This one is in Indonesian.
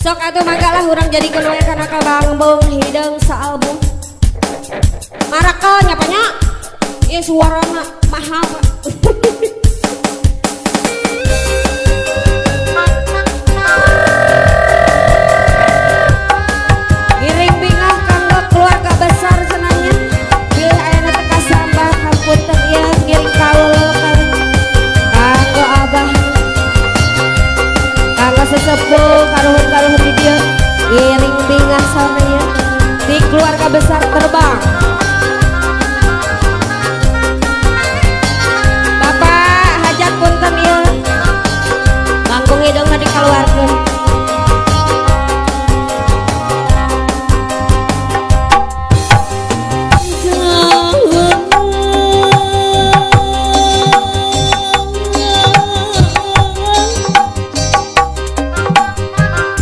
Sok atuh manggalah urang jadi keluar karena kabangbong hidung saalbum. Maraka nyapanya? Ieu suarana mahal. Giring bingah kanggo keluarga besar senangnya. Bilih ayana teu kasambah hapunten ieu giring kaul kanggo abah. Kanggo sesepuh karuhun-karuhun di dieu giring bingah sore di keluarga besar terbang. Bapak hajat punten ieu. Bangkung hidungna dikeluarkeun.